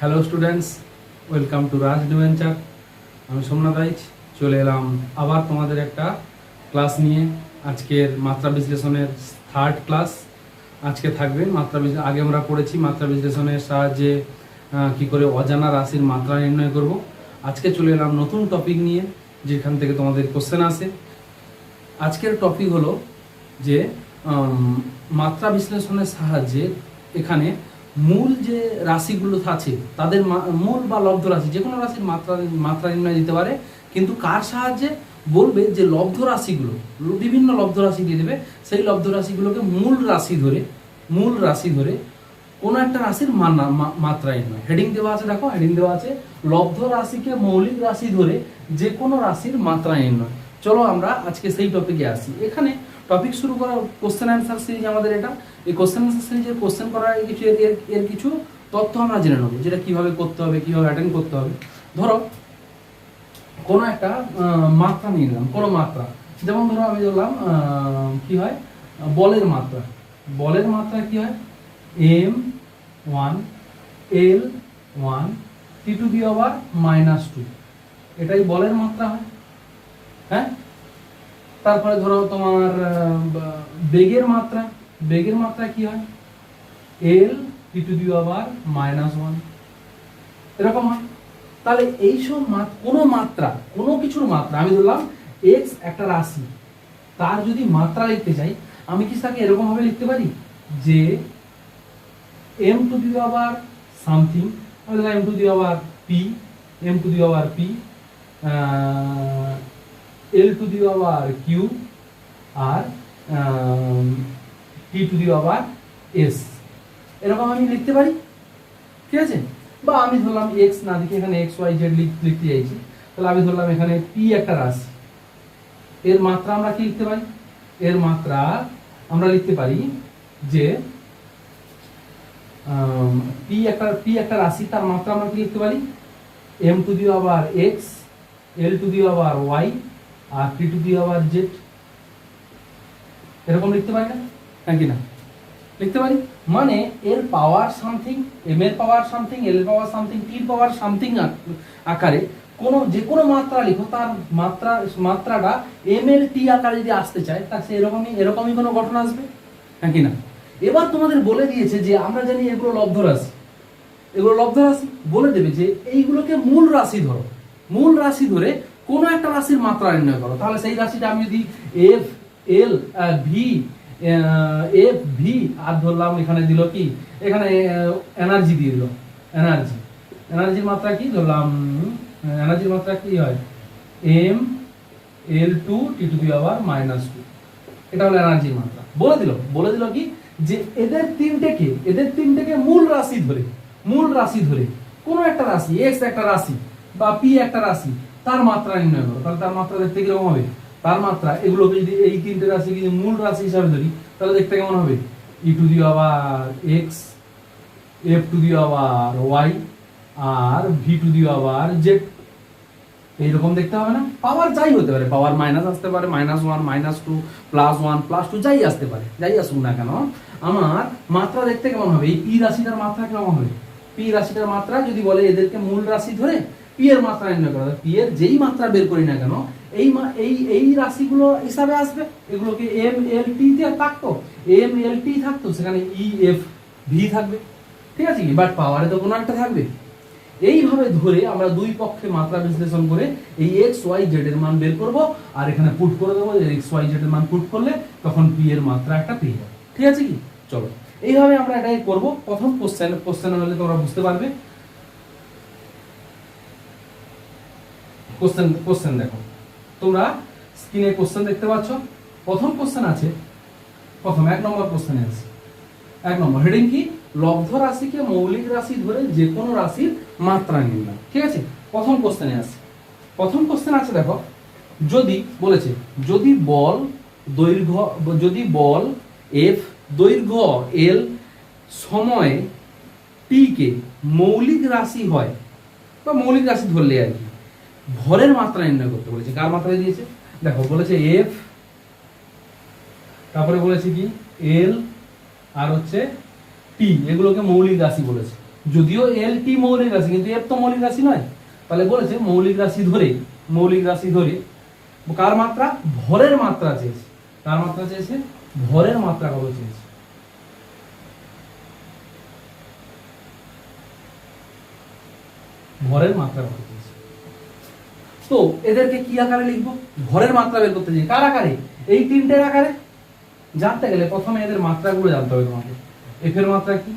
Hello students, welcome to Raj adventure. আমি Somnath Reich চলে এলাম আবার তোমাদের একটা ক্লাস নিয়ে। আজকের মাত্রা বিশ্লেষণের থার্ড ক্লাস আজকে থাকবে। আগে আমরা পড়েছি মাত্রা বিশ্লেষণের সাহায্যে কি করে অজানা রাশির মাত্রা নির্ণয় করব। আজকে চলে এলাম নতুন টপিক নিয়ে, যেখান থেকে তোমাদের কোশ্চেন আসে। আজকের টপিক হলো যে মাত্রা বিশ্লেষণের সাহায্যে এখানে মূল যে রাশিগুলো আছে তাদের মূল বা লব্ধ রাশি, যে কোনো রাশির মাত্রা নির্ণয় দিতে পারে, কিন্তু কার সাহায্যে বলবে যে লব্ধ রাশিগুলো, বিভিন্ন লব্ধ রাশি দিয়ে দেবে, সেই লব্ধ রাশিগুলোকে মূল রাশি ধরে কোনো একটা রাশির মাত্রা নির্ণয়। হেডিং দেওয়া আছে, দেখো হেডিং দেওয়া আছে লব্ধ রাশিকে মৌলিক রাশি ধরে যে কোনো রাশির মাত্রা নির্ণয়। চলো আমরা আজকে সেই টপিকে আসি। এখানে টপিক শুরু করা কোশ্চেন অ্যান্সার সিরিজ আমাদের এটা। এই কোশ্চেন অ্যান্সার সিরিজের কোশ্চেন করার কিছু এর কিছু তথ্য আমরা জেনে নেবো, যেটা কিভাবে করতে হবে, কিভাবে অ্যাটেন্ড করতে হবে। ধরো কোনো একটা মাত্রা নিয়ে নিলাম, কোনো মাত্রা, যেমন ধরো আমি ধরলাম কি হয় বলের মাত্রা কি হয় m1 l1 t⁻⁻², এটাই বলের মাত্রা হয়। হ্যাঁ, তারপরে ধরো তোমার বেগের মাত্রা কি হয় l t⁻⁻1, এরকম হয়। তাহলে এইসব কোনো কিছুর মাত্রা, আমি ধরলাম x একটা রাশি, তার যদি মাত্রা লিখতে চাই, আমি কি তাকে এরকম ভাবে লিখতে পারি যে m⁻⁻ সামথিং, আমি ধরলাম m⁻p l⁻q আর t⁻s, এরকম আমি লিখতে পারি। ঠিক আছে, বা আমি ধরলাম x না লিখে এখানে x y z লিখতে চাইছি, তাহলে আমি ধরলাম এখানে p একটা রাশি, এর মাত্রা আমরা কি লিখতে পারি, এর মাত্রা আমরা লিখতে পারি যে p একটা রাশি, তার মাত্রা আমরা কি লিখতে পারি m⁻x l⁻y আর t⁻z, এরকম লিখতে পারি না, নাকি না? লিখতে পারি। মানে এর পাওয়ার সামথিং, m এর পাওয়ার সামথিং, l এর পাওয়ার সামথিং, t এর পাওয়ার সামথিং আকারে যে কোনো মাত্রা লিখো, তার মাত্রাটা m l t আকারে যদি আসতে চায়, তা সে এরকমই কোনো গঠন আসবে, নাকি না? এবার তোমাদের বলে দিয়েছে যে আমরা জানি এগুলো লব্ধ রাশি, বলে দেবে যে এইগুলোকে মূল রাশি ধরে কোনো একটা রাশির মাত্রা নির্ণয় করো। তাহলে সেই রাশিটা আমি যদি f l v আর ধরলাম, এখানে দিল কি, এখানে এনার্জি দিয়ে দিল, এনার্জির মাত্রা কি ধরলাম, এনার্জির মাত্রা কি হয় m l2 t⁻⁻², এটা হলো এনার্জির মাত্রা। বলে দিল কি যে এদের তিনটেকে মূল রাশি ধরে কোনো একটা রাশি, x একটা রাশি বা p একটা রাশি, তার মাত্রা নির্ণয় করো। তাহলে তার মাত্রা দেখতে কিরকম হবে, তার মাত্রা এগুলোকে যদি এই তিনটে রাশি যদি মূল রাশি হিসাবে ধরি, তাহলে দেখতে কেমন হবে e⁻x f⁻y আর v⁻z, এইরকম দেখতে হবে না? পাওয়ার যাই হতে পারে, পাওয়ার মাইনাস আসতে পারে, -1 -2 +1 +2 যাই আসতে পারে, যাই আসুক না কেন, আমার মাত্রা দেখতে কেমন হবে, এই পি রাশিটার মাত্রা কেমন হবে, পি রাশিটার মাত্রা যদি বলে এদেরকে মূল রাশি ধরে পি এর মাত্রা নির্ণয় করা, পি এর যেই মাত্রা বের করি না কেন, এই রাশিগুলো হিসাবে আসবে। এগুলোকে m l t তে থাকতো, m l t থাকতো, সেখানে e f v থাকবে, ঠিক আছে কি, বাট পাওয়ারে তো কোনো একটা থাকবে। এইভাবে ধরে আমরা দুই পক্ষে মাত্রা বিশ্লেষণ করে এই x y z এর মান বের করব, আর এখানে পুট করে দেবো, x y z এর মান পুট করলে তখন p এর মাত্রা একটা পেয়ে যাবে। ঠিক আছে কি, চলো এইভাবে আমরা এটাই করব। প্রথম কোশ্চেন হলে তোমরা বুঝতে পারবে। কোশ্চেন দেখো, তোমরা স্ক্রিনে কোশ্চেন দেখতে পাচ্ছ। প্রথম কোশ্চেন আছে, এক নম্বর কোশ্চেনে আছে, 1 নম্বর হেডিং কি, লব্ধ রাশিকে মৌলিক রাশি ধরে যে কোনো রাশির মাত্রা নির্ণয়। ঠিক আছে, প্রথম কোশ্চেনে আছে, দেখো, যদি বলেছে যদি বল f দৈর্ঘ্য l সময় t কে মৌলিক রাশি হয়, বা মৌলিক রাশি ধরলে আর কি, ভরের মাত্রা নির্ণয় করতে বলেছে। কার মাত্রা দিয়েছে দেখো, বলেছে f, তারপরে বলেছে কি l আর হচ্ছে t, এগুলোকে মৌলিক রাশি বলেছে। যদিও এল টি মৌলিক রাশি, কিন্তু এফ তো মৌলিক রাশি নয়। তাহলে বলেছে মৌলিক রাশি ধরে কার মাত্রা? ভরের মাত্রা চেয়েছে। কার মাত্রা চেয়েছে? ভরের মাত্রা কত চেয়েছে। ভরের মাত্রা কত চেয়েছে। তো এদেরকে কি আকারে লিখবো? ভরের মাত্রা বের করতে চাই। কার আকারে? এই তিনটের আকারে। জানতে গেলে প্রথমে এদের মাত্রাগুলো জানতে হবে তোমাকে। এফ এর মাত্রা কি?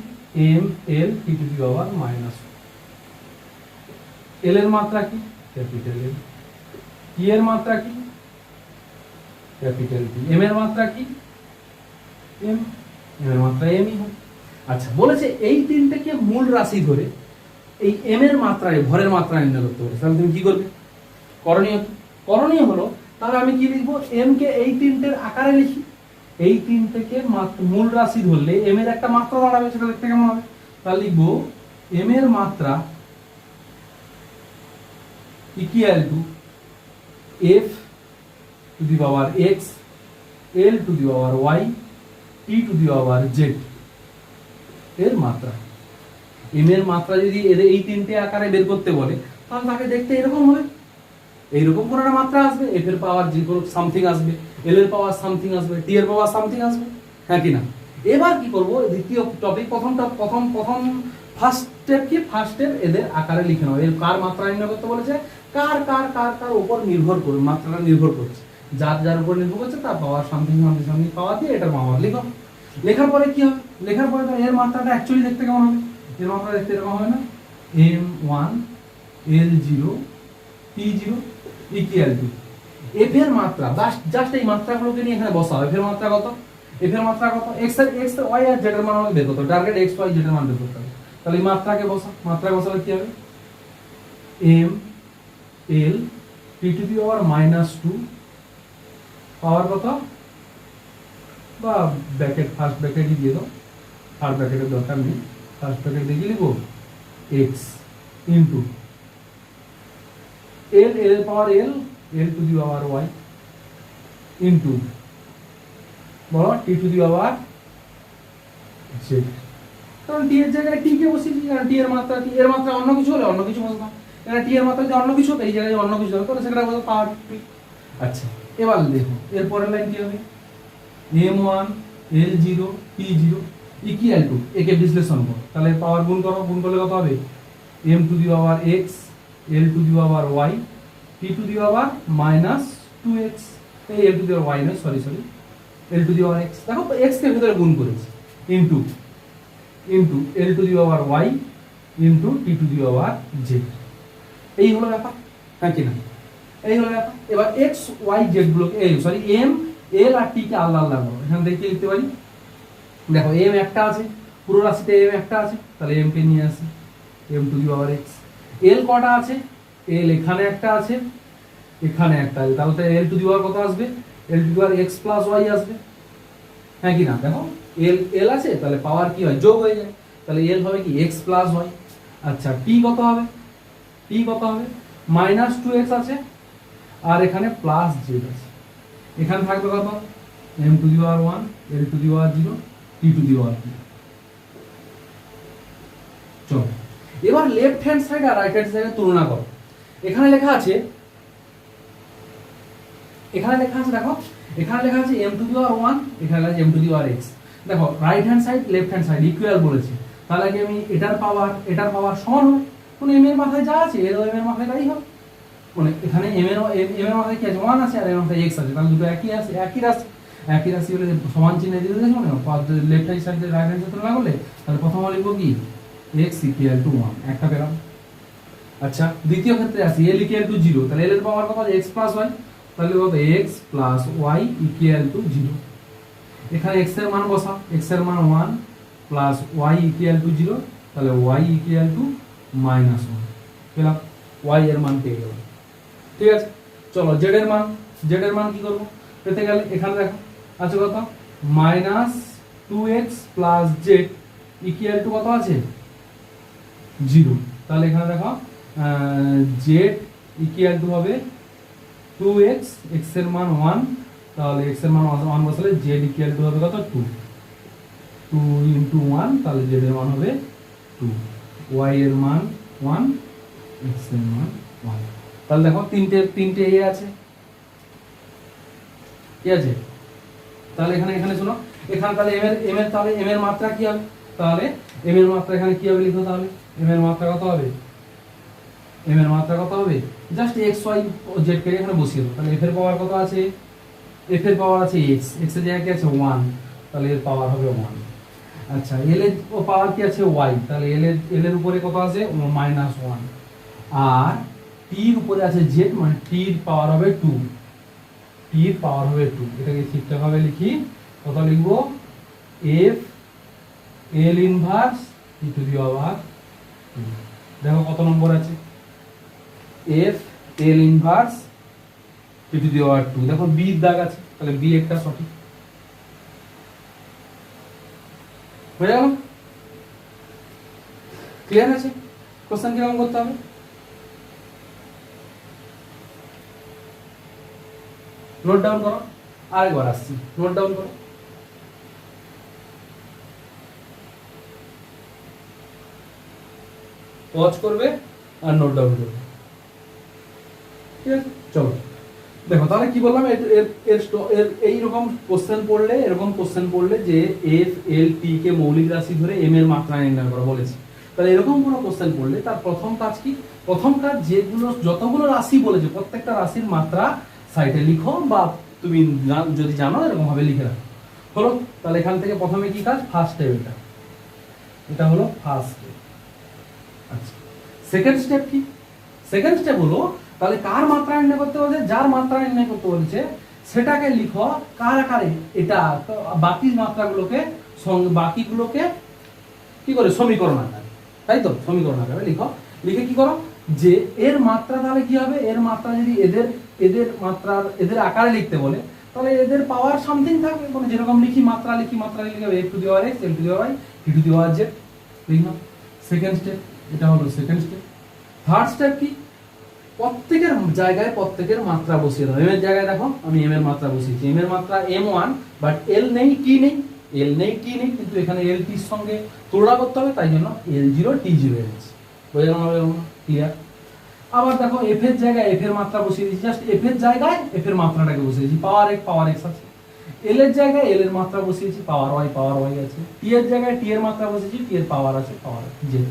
M L T to the power minus. L এর মাত্রা কি? ক্যাপিটাল এল। টি এর মাত্রা কি? Capital T. এম এর মাত্রা কি? এম। এম এর মাত্রা এমই হয়। আচ্ছা, বলেছে এই তিনটাকে মূল রাশি ধরে এই এম এর মাত্রায় ভরের মাত্রা নির্ণয় করতে বলেছে। তাহলে তুমি কি করবে? করণীয় হলো, তাহলে আমি কি লিখবো? এম কে এই তিনটের আকারে লিখি। এই তিনটাকে মূল রাশি ধরলে এম এর একটা মাত্রা দাঁড়াবে, সেটা দেখতে কেমন হবে? তাহলে লিখবো এম এর মাত্রা equal to F to the power X, L to the power Y, T to the power Z এর মাত্রা। এম এর মাত্রা যদি এই তিনটে আকারে বের করতে বলে, তাহলে তাকে দেখতে এরকম হবে। এইরকম কোন একটা মাত্রা আসবে, এফ এর পাওয়ার যে কোনো সামথিং আসবে, এল এর পাওয়ার সামথিং আসবে, টি এর পাওয়ার সামথিং আসবে, হ্যাঁ কি না? এবার কি করব? দ্বিতীয় টপিক, প্রথম ফার্স্ট স্টেপ কি? ফার্স্ট স্টেপ এদের আকারে লিখে নাও। এর কার মাত্রা নির্ণয় করতে বলেছে? কার উপর নির্ভর করে মাত্রাটা নির্ভর করছে। যার উপর নির্ভর করছে তার পাওয়ার সামথিং পাওয়ার দিয়ে এটা পাওয়ার লিখো। লেখার পরে কি হবে? লেখার পরে এর মাত্রাটা অ্যাকচুয়ালি দেখতে কেমন হবে? এর মাত্রা দেখতে এরকম হবে না? m1 l0 t0 equal to F এর মাত্রা। জাস্ট এই মাত্রাগুলোকে নিয়ে এখানে বসাও। এফ এর মাত্রা কত? এফ এর মাত্রা কত? এক্স ওয়াই আর জেড এর মান আমাকে বের করতে হবে। টার্গেট এক্স ওয়াই জেড এর মান বের করতে হবে। তাহলে এই মাত্রাকে বসা। মাত্রা বসালে কি হবে? m l t to the power -2 power কত? বা ব্র্যাকেট, ফার্স্ট ব্র্যাকেটই দিয়ে দাও, থার্ড ব্র্যাকেটের দরকার নেই। ফার্স্ট ব্র্যাকেট দিয়ে লিখবো x ইনটু l এর পাওয়ার l to the power y into বলো t to the power z। কারণ t এর জায়গায় t কে বসিয়েছি, কারণ t এর মাত্রা কি? এর মাত্রা অন্য কিছু হলে অন্য কিছু বসাতাম। এখানে t এর মাত্রা যদি অন্য কিছু হতো, এই জায়গায় অন্য কিছু হতো, সেটা বলতো পাওয়ার t। আচ্ছা, এবার দেখো এর পরের লাইন কি হবে? m1 l0 t0 equal to, একে বিশ্লেষণ করো। তাহলে পাওয়ার গুণ করো। গুণ করলে কত হবে? m to the power x, l to the power y, t to the power -2x। এই l to the power y নয়, sorry l to the power x। দেখো x কে ভিতরে গুণ করেছি, into l to the power y into t to the power z। এই হলো ব্যাপার, হ্যাঁ কি না? এই হলো ব্যাপার। এবার x y z গুলোকে m l আর t কে আলাদা আলাদা করো। এখানে দেখে লিখতে পারি, দেখো m একটা আছে, পুরো রাশিতে m একটা আছে, তাহলে m কে নিয়ে আসি, m to the power x। l কটা আছে? l এখানে একটা আছে, এখানে একটা আছে, তাহলে l টু দি পাওয়ার কত আসবে? l to the power x plus y আসবে, হ্যাঁ কি না? দেখো l আছে, তাহলে পাওয়ার কি হয়? যোগ হয়ে যায়, তাহলে l হবে কি? x plus y। আচ্ছা, t কত হবে? t কত হবে? -2x আছে, আর এখানে প্লাস z আছে। এখানে থাকবে কত? m to the power 1, l to the power 0, t to the power 2। চলো এবার লেফট হ্যান্ড সাইড আর রাইট হ্যান্ড সাইডের তুলনা করো। এখানে লেখা আছে দেখো, এখানে লেখা আছে m টু দি পাওয়ার 1, এখানে লেখা আছে m to the power x। দেখো right hand side left hand side equal বলেছে, তাহলে কি আমি এটার পাওয়ার সমান হবে? কোন m এর মাথায় যা আছে এর m এর মাথায় তাই হবে। মানে এখানে m এর মাথায় কি আছে? 1 আছে, আর m এর মাথায় x আছে, তাহলে দুটো একই আছে, একই রাশি হলে সমান চিহ্ন দিয়ে দেখো না, left hand side right hand side তুলনা করলে, তাহলে প্রথমে লিখবো কি? x ইকুয়াল টু 1, একটা পেলাম। আচ্ছা, দ্বিতীয় ক্ষেত্রে আসি, l ইকুয়াল টু 0, তাহলে l এর পাওয়ার কত? x প্লাস y, তাহলে কত? x plus y equal to 0। এখানে x এর মান বসা, x এর মান 1 প্লাস y ইকুয়াল টু 0, তাহলে y ইকুয়াল টু -1 পেলাম, y এর মান পেয়ে গেলাম। ঠিক আছে, চলো z এর মান কি করব? পেতে গেলে এখানে দেখো আছে কত? -2x plus z equal to কত আছে? 0। তাহলে এখানে দেখো z ইকুয়াল টু হবে 2x, x এর মান 1, তাহলে x এর মান 1 বসালে z ইকুয়াল টু হবে কত? 2 ইনটু 1, তাহলে z এর মান হবে 2। ওয়াই এর মান 1, এক্স এর মান 1। তাহলে দেখো তিনটে এ আছে, ঠিক আছে। তাহলে এখানে শোনো, এখানে তাহলে এম এর মাত্রা কি হবে? তাহলে এম এর মাত্রা এখানে কি হবে লিখো, তাহলে এম এর মাত্রা কত হবে? এম এর মাত্রা কত হবে? জাস্ট এক্স ওয়াই ও জেড কে এখানে বসিয়ে দাও। তাহলে এফ এর পাওয়ার কত আছে? এফ এর পাওয়ার আছে এক্স, এক্স এর জায়গায় কি আছে 1, তাহলে এর পাওয়ার হবে 1। আচ্ছা, এল এর পাওয়ার কি আছে ওয়াই, তাহলে এল এর উপরে কত আছে -1, আর টি এর উপরে আছে জেড, মানে টি এর পাওয়ার হবে 2, টি এর পাওয়ার হবে 2। এটাকে ঠিকঠাক ভাবে লিখি, কত লিখবো? F L inverse T to the power 2। দেখো কত নম্বর আছে, F L inverse T to the power 2। দেখো বি দাগ আছে, তাহলে বি একটা সঠিক হয়ে গেল। ক্লিয়ার আছে? কোশ্চেন কিরকম করতে হবে? নোট ডাউন করো, আরেকবার আসছি, নোট ডাউন করো। পজ করবে আর নোট ডাউন করবে, ঠিক আছে? চলো দেখো, তাহলে কি বললাম, এর এইরকম কোশ্চেন পড়লে, এরকম কোশ্চেন পড়লে যে এফ এল টি কে মৌলিক রাশি ধরে এম এর মাত্রা নির্ণয় করা বলেছে, তাহলে এরকম কোনো কোশ্চেন পড়লে তার প্রথম কাজ কি? প্রথম কাজ যেগুলো যতগুলো রাশি বলেছে প্রত্যেকটা রাশির মাত্রা সাইডে লিখো, বা তুমি যদি জানো এরকম ভাবে লিখে রাখো। হলো, তাহলে এখান থেকে প্রথমে কি কাজ? ফার্স্ট স্টেপ এটা হলো ফার্স্ট স্টেপ। আচ্ছা, সেকেন্ড স্টেপ কি? সেকেন্ড স্টেপ হলো, তাহলে কার মাত্রা নির্ণয় করতে বলেছে? যার মাত্রা নির্ণয় করতে বলেছে সেটাকে লিখো কার আকারে? এটা বাকি মাত্রাগুলোকে বাকিগুলোকে কি করে? সমীকরণ আকারে, তাই তো? সমীকরণ আকারে লিখো। লিখে কি করো, যে এর মাত্রা তাহলে কি হবে? এর মাত্রা যদি এদের আকারে লিখতে বলে, তাহলে এদের পাওয়ার সামথিং থাকবে, মানে যেরকম লিখি মাত্রা লিখে F to the power X, L to the power Y, T to the power Z লিখলাম। সেকেন্ড স্টেপ, এটা হলো সেকেন্ড স্টেপ। থার্ড স্টেপ কি? প্রত্যেকের জায়গায় প্রত্যেকের মাত্রা বসিয়ে দাও। এম এর জায়গায় দেখো আমি এম এর মাত্রা বসিয়েছি, এম এর মাত্রা m1, বাট এল নেই, টি নেই, কিন্তু এখানে এল টির সঙ্গে তুলনা করতে হবে, তাই জন্য L0 T0 এনেছি। বোঝা গেল? ক্লিয়ার? আবার দেখো এফ এর জায়গায় এফ এর মাত্রা বসিয়ে দিয়েছি, জাস্ট এফ এর জায়গায় এফ এর মাত্রাটাকে বসিয়েছি, পাওয়ার এক্স আছে। এল এর জায়গায় এল এর মাত্রা বসিয়েছি, পাওয়ার ওয়াই আছে। টি এর জায়গায় টি এর মাত্রা বসিয়েছি, টি এর পাওয়ার আছে, জেড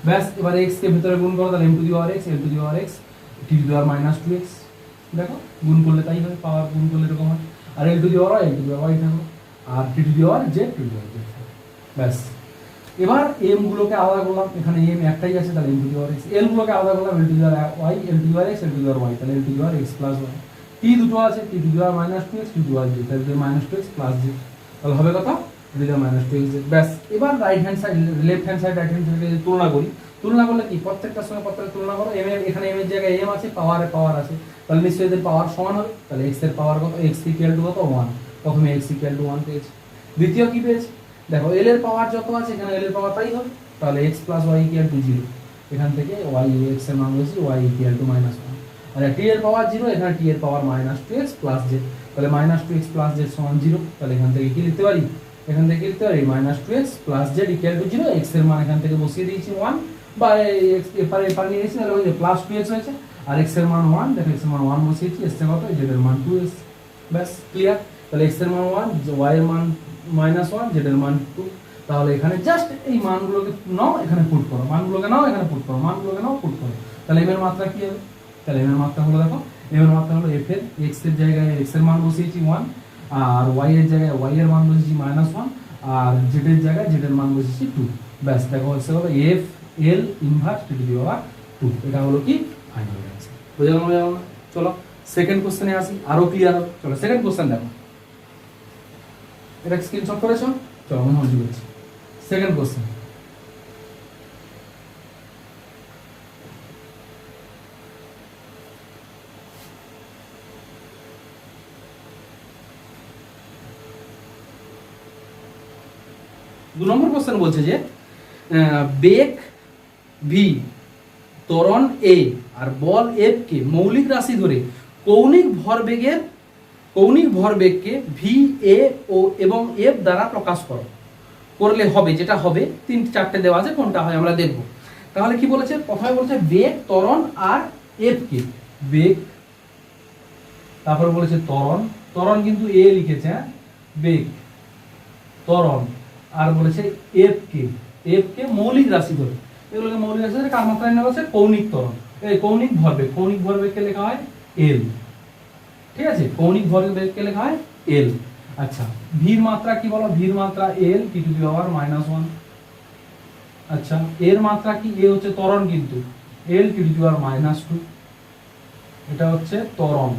ব্যাস। এবার এক্স কে ভিতরে গুণ করো, তাহলে M to the power X, L to the power X, T to the power -2x। দেখো গুণ করলে তাই হয়, পাওয়ার গুণ করলে এরকম হয়। আর এল to the power L to the power থাকো, আর T to the power Z, to to the power Z থাকো। ব্যাস, এবার এম গুলোকে আলাদা করলাম, এখানে এম একটাই আছে, তাহলে M to the power X. L গুলোকে আলাদা করলাম, L to the power Y, L to the power X, L to the power Y, তাহলে L to the power X plus Y. T দুটো আছে, T to the power -2x, T to the power Z, তাহলে -2x plus Z, তাহলে হবে কত? -2x। ব্যাস, এবার right hand side, left hand side, right hand সাইডে তুলনা করি। তুলনা করলে কি? প্রত্যেকটার সঙ্গে প্রত্যেকটা তুলনা করো। এখানে এম এর জায়গায় এম আছে, পাওয়ার আছে, তাহলে নিশ্চয়ই এদের পাওয়ার সমান হবে। তাহলে এক্স এর পাওয়ার কত? এক্স ইকুয়াল টু কত? 1। প্রথমে এক্স ইকুয়াল টু 1 পেয়েছি। দ্বিতীয় কি পেয়েছি? দেখো এল এর পাওয়ার যত আছে এখানে এল এর পাওয়ার তাই হবে, তাহলে X plus Y equal to 0। এখান থেকে ওয়াই এক্স এর মান বসি, ওয়াই ইকুয়াল টু -1। আর টি এর পাওয়ার 0, এখানে টি এর পাওয়ার -2x প্লাস জেড, তাহলে -2x প্লাস জেড সমান 0। তাহলে এখান থেকে কি লিখতে পারি? এখান থেকে লিখতে পারি -2x plus Z equal to 0। X এর মান এখান থেকে বসিয়ে দিয়েছি 1, বা এক্স এপার নিয়ে গেছি, তাহলে ওই যে প্লাস 2x হয়েছে, আর এক্স এর মান 1, দেখো এক্স এর মান 1 বসিয়েছি, এস এর কত? জেড এর মান 2s। ব্যাস, ক্লিয়ার? তাহলে এক্স এর মান 1, ওয়াই এর মান -1, জেড এর মান 2। তাহলে এখানে জাস্ট এই মানগুলোকে নাও, এখানে পুট করো, মানগুলোকে নাও, এখানে পুট করো, মানগুলোকে নাও, পুট করো। তাহলে এম এর মাত্রা কি হবে? তাহলে এম এর মাত্রা হলো, দেখো এম এর মাত্রা হলো এফ এর, এক্স এর জায়গায় এক্স এর মান বসিয়েছি 1, আর ওয়াই এর জায়গায় ওয়াই এর মান বসিয়েছি -1, আর জেড এর জায়গায় জেড এর মান বসিয়েছি 2। ব্যাস, দেখো হচ্ছে হলো F L inverse T to the power 2। এটা হলো কি? Final answer. বুঝা গেল? চলো সেকেন্ড কোশ্চেনে আসি, আরো ক্লিয়ার হবে। চলো সেকেন্ড কোশ্চেন দেখো, এটা স্ক্রিনশট করেছো? চলো আমি মনোযোগ দিচ্ছি। সেকেন্ড কোশ্চেন, দু নম্বর কোশ্চেন বলছে যে বেগ ভি, ত্বরণ এ আর বল এফ কে মৌলিক রাশি ধরে কৌণিক ভরবেগকে ভি, এ ও এবং এফ দ্বারা প্রকাশ করো। করলে হবে, যেটা হবে 3-4টে দেওয়া আছে, কোনটা হয় আমরা দেখব। তাহলে কি বলেছে, প্রথমে বলেছে বেগ, ত্বরণ আর এফ কে। বেগ, তারপরে বলেছে ত্বরণ, ত্বরণ কিন্তু এ লিখেছে, হ্যাঁ, বেগ, ত্বরণ, আর বলেছে এফ কে। এফ কে মৌলিক রাশি ধরে, এগুলোকে মৌলিক রাশি ধরে কার মাত্রায় নেওয়া হচ্ছে, কৌণিক ত্বরণ, এই কৌণিক ভরবেগ, কৌণিক ভরবেগকে লেখা হয় এল। ঠিক আছে, কৌণিক ভরবেগকে লেখা হয় এল। আচ্ছা, ভির মাত্রা কি বলো, ভির মাত্রা এল টি টু দি পাওয়ার -1। আচ্ছা, এর মাত্রা কি, এ হচ্ছে ত্বরণ কিন্তু, এল টি টু দি পাওয়ার -2। এটা হচ্ছে ত্বরণ,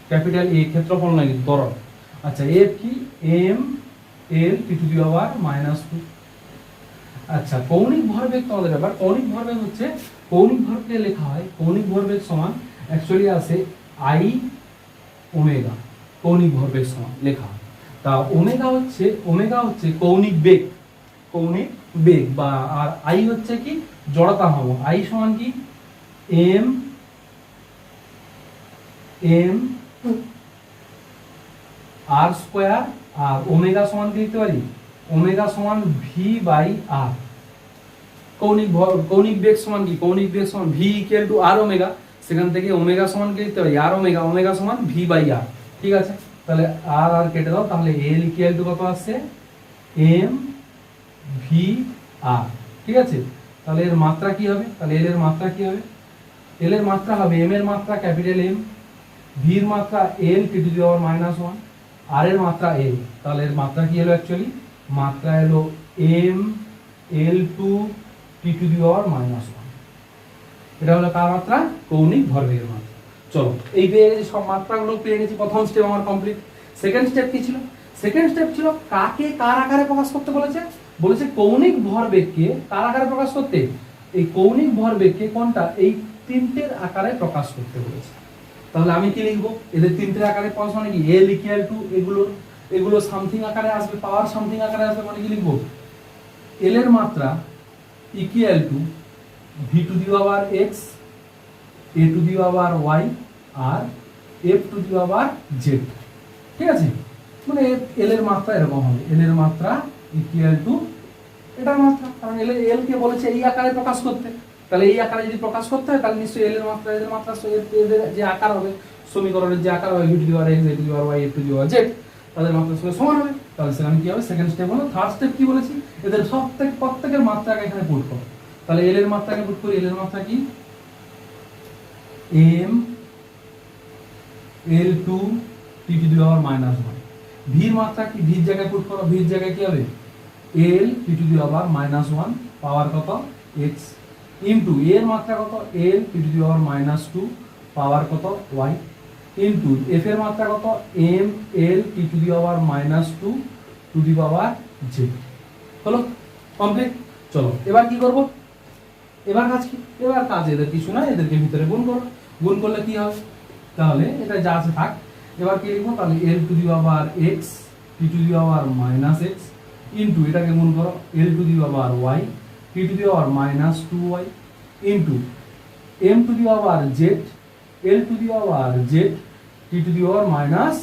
ক্যাপিটাল এ, ক্ষেত্রফল না কিন্তু ত্বরণ। আচ্ছা, এফ কি, M L T to the power -2। আচ্ছা, কৌণিক ভরবেগ তোমাদের ব্যাপার। কৌণিক ভরবেগ হচ্ছে, কৌণিক ভরবেগ লেখা হয়, কৌণিক ভরবেগ সমান অ্যাকচুয়ালি আছে আই ওমেগা, কৌণিক ভরবেগ সমান লেখা হয়। তা ওমেগা হচ্ছে কৌণিক বেগ, কৌণিক বেগ, বা আর আই হচ্ছে কি জড়তা হব। আই সমান কি এম এম আর স্কোয়ার, আর ওমেগা সমান কি লিখতে পারি, ওমেগা সমান ভি বাই আর। কৌণিক বেগ সমান কি, কৌণিক বেগ সমান V equal to R omega, সেখান থেকে ওমেগা সমান কি লিখতে পারি, আর ওমেগা, ওমেগা সমান ভি বাই আর। ঠিক আছে, তাহলে আর আর কেটে দাও, তাহলে এল ইকুয়াল টু কত আসছে, এম ভি আর। ঠিক আছে, তাহলে এর মাত্রা কি হবে, তাহলে এল এর মাত্রা কি হবে, এল এর মাত্রা হবে এম এর মাত্রা ক্যাপিটাল এম, ভি এর মাত্রা এল টি টু দি পাওয়ার -1, আর এর মাত্রা এল। তাহলে এর মাত্রা কি হলো, অ্যাকচুয়ালি মাত্রা এলো M L two T to the power -1। এটা হলো কার মাত্রা, কৌণিক ভরবেগের মাত্রা। চলো, এই পেয়ে গেছি, সব মাত্রাগুলো পেয়ে গেছি। প্রথম স্টেপ আমার কমপ্লিট। সেকেন্ড স্টেপ কি ছিল, সেকেন্ড স্টেপ ছিল কাকে কার আকারে প্রকাশ করতে বলেছে, বলেছে কৌণিক ভরবেগকে কার আকারে প্রকাশ করতে, এই কৌণিক ভরবেগকে কোনটা, এই তিনটের আকারে প্রকাশ করতে বলেছে। তাহলে আমি কি লিখবো, এদের তিনটের আকারে প্রকাশ মানে কি, এল ইকুয়াল টু এগুলো সামথিং আকারে আসবে, পাওয়ার সামথিং আকারে আসবে, মানে কি লিখবো, এল এর মাত্রা equal to V to the power X, A to the power Y, আর F to the power Z. ঠিক আছে, মানে এল এর মাত্রা এরকম হবে, এল এর মাত্রা ইকুয়াল টু এটার মাত্রা, কারণ এল কে বলেছে এই আকারে প্রকাশ করতে। তাহলে এই আকারে যদি প্রকাশ করতে হয়, তাহলে নিশ্চয়ই এল এর মাত্রা, এর মাত্রা, এদের যে আকার হবে, সমীকরণের যে আকার হবে, V to the power X, A to the power Y, F to the power Z, তাদের মাত্রার সঙ্গে সমান হবে। তাহলে সেখানে কি হবে, সেকেন্ড স্টেপ হলো। থার্ড স্টেপ কি বলেছি, এদের প্রত্যেকের মাত্রাকে এখানে পুট করো। তাহলে এল এর মাত্রাকে পুট করি, এল এর মাত্রা কি M L two T to the power -1। ভির মাত্রা কি, ভির জায়গায় পুট করো, ভির জায়গায় কি হবে, এল টি টু দি পাওয়ার -1 পাওয়ার কত এক্স, ইনটু এর মাত্রা কত, L T to the power -2 power কত ওয়াই, ইনটু এফ এর মাত্রা কত, M L T to the power -2 to the power Z. হলো কমপ্লিট। চলো এবার কি করব, এবার কাজ কি, এবার কাজ এদের কিছু না, এদেরকে ভিতরে গুণ করো, গুণ করলে কি হবে, তাহলে এটা যা আছে থাক। এবার কি লিখবো, তাহলে L to the power X T to the power -x into এটাকে গুণ করো, L to the power Y T to the power -2y into M to the power Z L to the power Z T to the power -2z।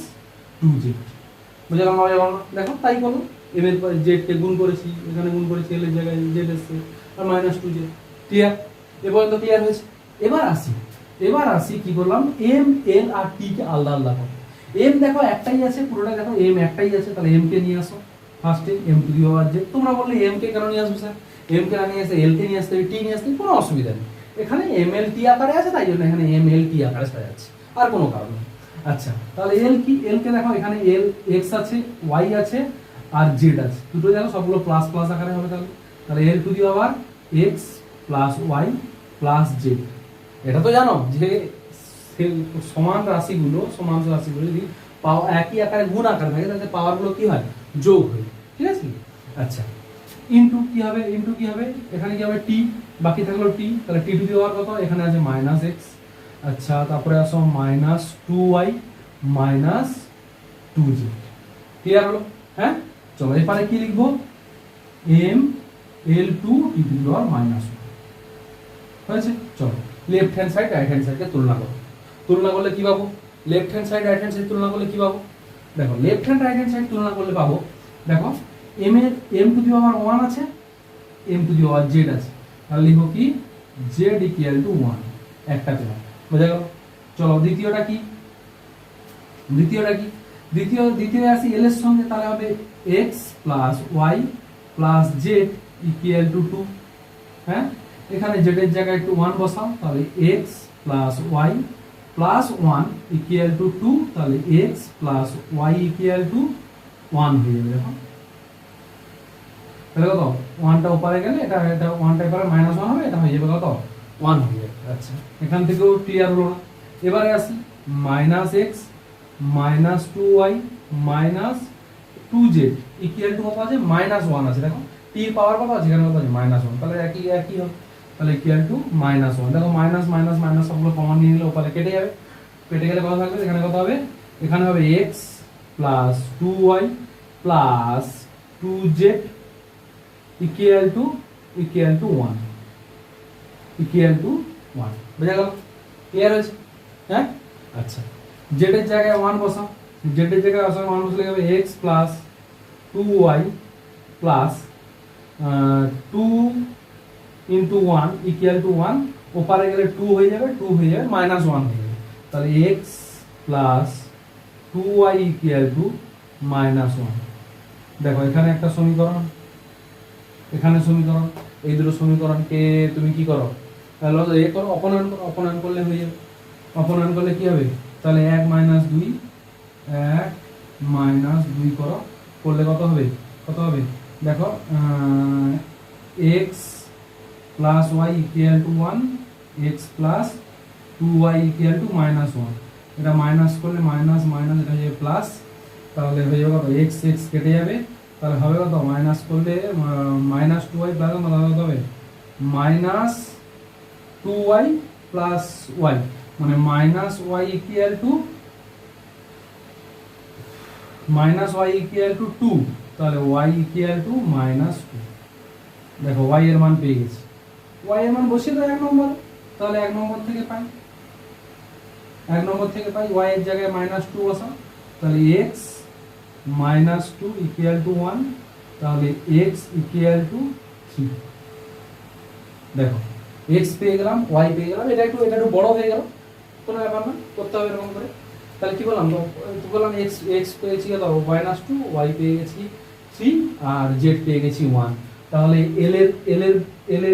বুঝে গেল না? দেখো তাই করো, M এর পরে জেড কে গুণ করেছি, এখানে গুণ করেছি, এল এর জায়গায় জেড এসছে, আর -2z। ক্লিয়ার? এ পর্যন্ত ক্লিয়ার হয়েছে? এবার আসি কি করলাম, এম এল আর টি কে আলাদা আলাদা করো। এম দেখো একটাই আছে, পুরোটা দেখো এম একটাই আছে, তাহলে এম কে নিয়ে আসো ফার্স্টে, M to the power Z. তোমরা বললে এম কে কেন নিয়ে আসবে স্যার, এম কে নিয়ে আসতে, এল কে নিয়ে আসতে, টি নিয়ে আসতে, কোনো অসুবিধা নেই। এখানে এম এল টি আকারে আছে, তাই জন্য এখানে এম এল টি আকারে সাজাচ্ছি, আর কোনো কারণ নেই। আচ্ছা, তাহলে এল কি, এল কে দেখো এখানে এল এক্স আছে, ওয়াই আছে, আর জেড আছে, দুটো দেখো সবগুলো প্লাস প্লাস আকারে হবে। তাহলে L to the power X plus Y plus Z. এটা তো জানো যে সমান রাশিগুলো যদি একই আকারে গুণ আকারে থাকে, তাহলে পাওয়ারগুলো কি হয়, যোগ হয়। ঠিক আছে? আচ্ছা, ইনটু কি হবে, এখানে কি হবে টি, বাকি থাকলো টি, তাহলে টি টু দি পাওয়ার কত, এখানে আছে -x। আচ্ছা, তারপরে আসো -2y -2z। ক্লিয়ার হলো? হ্যাঁ, চলো এবারে কি লিখবো, m l2 T to the power -1 হয়েছে। চলো left hand side right hand সাইডকে তুলনা করো, তুলনা করলে কি পাবো, left hand side right hand side তুলনা করলে কি পাবো, দেখো left hand right hand side তুলনা করলে পাবো, দেখো এম এর এম টু দি পাওয়ার 1 আছে, M to the power Z আছে, তাহলে লিখো কি জেড ইকুয়াল টু 1, একটা পেলাম, বোঝা গেল। চলো দ্বিতীয়টা কি, দ্বিতীয় আসি এল এর সঙ্গে, তাহলে হবে x plus Y plus Z equal to 2। হ্যাঁ, এখানে জেড এর জায়গায় একটু 1 বসাও, তাহলে x plus Y plus 1 equal to 2, তাহলে x plus Y equal to 1 হয়ে যাবে। দেখো তাহলে কত, 1টা উপরে গেলে এটা 1টা এবারে -1 হবে, এটা হয়ে যাবে কত 1 হয়ে যাবে। আচ্ছা, এখান থেকেও ক্লিয়ার হলো না। এবারে আসি -x minus 2y minus 2z equal to কত আছে, -1 আছে। দেখো t এর পাওয়ার কত আছে, এখানে কত আছে -1, তাহলে একই হবে, তাহলে ইকুয়াল টু -1। দেখো মাইনাস মাইনাস মাইনাস সবগুলো কমন নিয়ে নিলে ওপারে কেটে যাবে, কেটে গেলে কত থাকবে, এখানে কত হবে, এখানে হবে x plus 2y plus 2z equal to 1, equal to 1। বুঝা গেল, ক্লিয়ার হয়েছে? হ্যাঁ, আচ্ছা, জেড এর জায়গায় 1 বসাও, জেড এর জায়গায় 1 বসলে হবে x plus 2y plus 2 into 1 equal to 1, ওপারে গেলে 2 হয়ে যাবে, -1 হয়ে যাবে, তাহলে x plus 2y equal to -1। দেখো এখানে একটা সমীকরণ, এখানে সমীকরণ, এই দুটো সমীকরণকে তুমি কি করো, তাহলে এ করো, অপনয়ন করলে হয়ে যাবে। অপনয়ন করলে কি হবে, তাহলে 1 - 2 1 - 2 করো, করলে কত হবে, দেখো x plus Y equal to 1, x plus 2y equal to -1, এটা মাইনাস করলে মাইনাস মাইনাস এটা হয়ে যাবে প্লাস, তাহলে হয়ে যাবে কত, x কেটে যাবে, তাহলে হবে কত, মাইনাস করলে -2y প্লাস কত হবে, -2y প্লাস y, মানে -y ইকুয়াল টু -2, তাহলে y ইকুয়াল টু -2। দেখো y এর মান পেয়ে গেছি, y এর মান বসিয়ে দাও 1 নম্বর, তাহলে 1 নম্বর থেকে পাই y এর জায়গায় -2 বসাও, তাহলে x -2 ইকুয়াল টু 1, তাহলে x ইকুয়াল টু 3। দেখো x পেয়ে গেলাম, y পেয়ে গেলাম, এটা একটু বড় হয়ে গেল, কোনো ব্যাপার না, করতে হবে এরকম করে। তাহলে কি বললাম, x পেয়েছি কত, -2, y পেয়ে গেছি 3, আর z পেয়ে গেছি 1। তাহলে l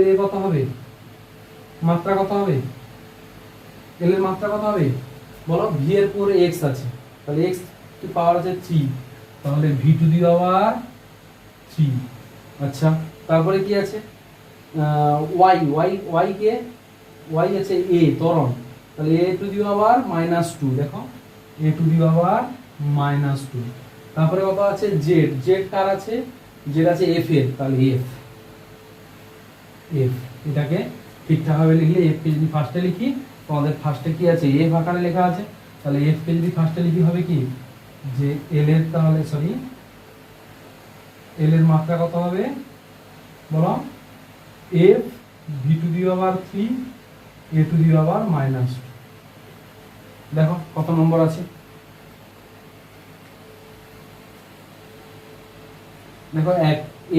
এর কত হবে, মাত্রা কত হবে, l এর মাত্রা কত হবে বলো, v এর পরে x আছে, তাহলে x কি পাওয়ার আছে 3, তাহলে v টু দি পাওয়ার 3। আচ্ছা, তারপরে কি আছে, y কে, y আছে a ত্বরণ, তাহলে a টু দি পাওয়ার -2, দেখো a টু দি পাওয়ার -2। তারপরে কত আছে z কার আছে, z আছে f এর, তাহলে f এটাকে ঠিকঠাক ভাবে লিখলে, f কে যদি ফার্স্টে লিখি, তোমাদের ফার্স্টে কি আছে, f আকারে লেখা আছে, তাহলে f কে যদি ফার্স্টে লিখি হবে কি, যে l এর, তাহলে সরি l এর মাত্রা কত হবে বলো, f v to the power 3 a to the power -2। দেখো কত নম্বর আছে, দেখো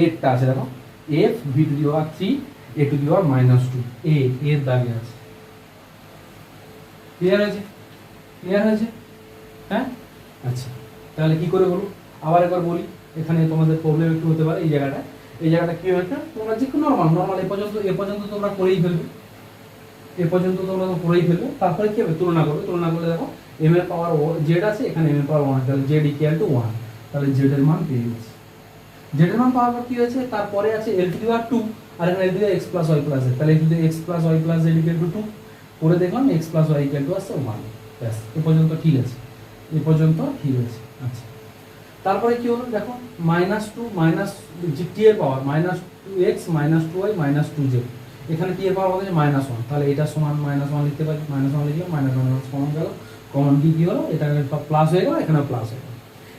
8টা আছে, দেখো f v to the power 3 a to the power -2, এর দাগে আছে। ক্লিয়ার হয়েছে? হ্যাঁ, আচ্ছা, তাহলে কি করে বলবো, আবার একবার বলি, এখানে তোমাদের প্রবলেম একটু হতে পারে, এই জায়গাটা কি হয়েছে, তোমরা যে নরমাল এ পর্যন্ত তোমরা করেই ফেলবে, তারপরে কি হবে, তুলনা করলে দেখো m এর পাওয়ার z আছে, এখানে m এর পাওয়ার 1, তাহলে z ইকুয়াল টু 1, তাহলে z এর মান পেয়ে গেছি। z এর মান পাওয়ার পর কি হয়েছে, তারপরে আছে l টু দি পাওয়ার 2, আর এখানে l to the power x plus y plus z, তাহলে l to the x plus y plus z equal to 2, করে দেখলাম x plus y equal to আসছে 1। ব্যাস, এ পর্যন্ত ঠিক আছে। আচ্ছা, তারপরে কি হলো, দেখো -2 মাইনাস t এর পাওয়ার -2x -2y -2z, এখানে t এর পাওয়ার হচ্ছে -1, তাহলে এটা সমান -1 লিখতে পারি, -1 লিখলাম, -1 কমন গেল, কমন কি হলো, এটা প্লাস হয়ে গেল, এখানে প্লাস হয়ে গেল।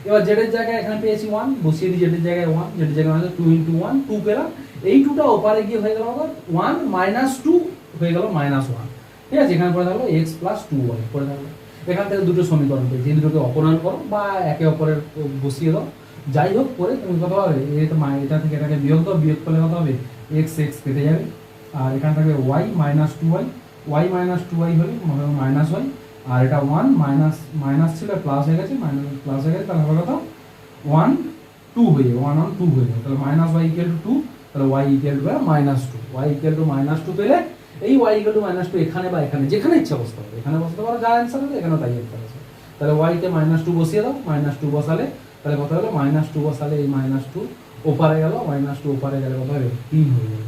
এবার z এর জায়গায় এখানে পেয়েছি 1, বসিয়ে দিই, z এর জায়গায় 1, z এর জায়গায় 2 × 1 2 পেলাম, এই 2টা ওপারে গিয়ে হয়ে গেল আবার 1 -2 হয়ে গেল -1, ঠিক আছে, এখানে পড়ে থাকলো x প্লাস 2y পড়ে থাকলো। এখান থেকে দুটো সমীকরণ পেয়েছি, এই দুটোকে অপনয়ন করো বা একে অপরের বসিয়ে দাও, যাই হোক করে তুমি কত হবে, এটা থেকে এটাকে বিয়োগ দাও, বিয়োগ করলে কত হবে, এক্স এক্স কেটে যাবে, আর এখানে থাকবে Y minus two Y, Y minus two Y হলে মাইনাস ওয়াই, আর এটা ওয়ান মাইনাস মাইনাস ছিল প্লাস হয়ে গেছে, মাইনাস প্লাস হয়ে গেছে, তাহলে হবে কত ওয়ান টু হয়ে যাবে, ওয়ান ওয়ান টু হয়ে যাবে, তাহলে minus Y equal to two, তাহলে Y equal to minus two, Y equal to minus two পেলে এই Y equal to minus two এখানে বা এখানে যেখানে ইচ্ছা বসতে হবে, এখানে বসতে পারো যা অ্যান্সার হবে, এখানেও তাই অ্যান্সার আছে। তাহলে ওয়াইতে মাইনাস টু বসিয়ে দাও, মাইনাস টু বসালে তাহলে কত হলো, মাইনাস টু বসালে এই মাইনাস টু ওপারে গেল, মাইনাস টু ওপারে গেলে কত হবে, তিন হয়ে যাবে,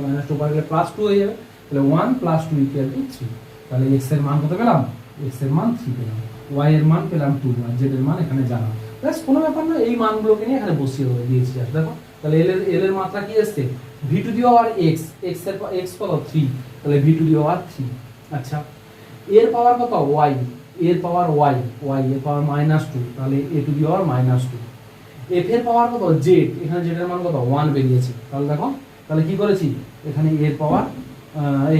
মাইনাস টু ওপারে গেলে প্লাস টু হয়ে যাবে, তাহলে one plus two equal to three, তাহলে এক্স এর মান কত পেলাম, এক্স এর মান থ্রি পেলাম, ওয়াই এর মান পেলাম টু, আর জেড এর মান এখানে জানা, ব্যাস কোনো ব্যাপার না, এই মানগুলোকে নিয়ে এখানে বসিয়ে দেবো, দিয়েছি জাস্ট দেখো, তাহলে এল এর মাত্রা কি এসছে, V to the power x, x এর এক্স কত থ্রি, তাহলে V to the power three, আচ্ছা এর পাওয়ার কত ওয়াই, এর পাওয়ার ওয়াই, ওয়াই এর পাওয়ার মাইনাস টু, তাহলে A to the power minus two, F এর পাওয়ার কত জেড, এখানে জেড এর মান কত ওয়ান বেরিয়েছে, তাহলে দেখো তাহলে কি করেছি, এখানে এর পাওয়ার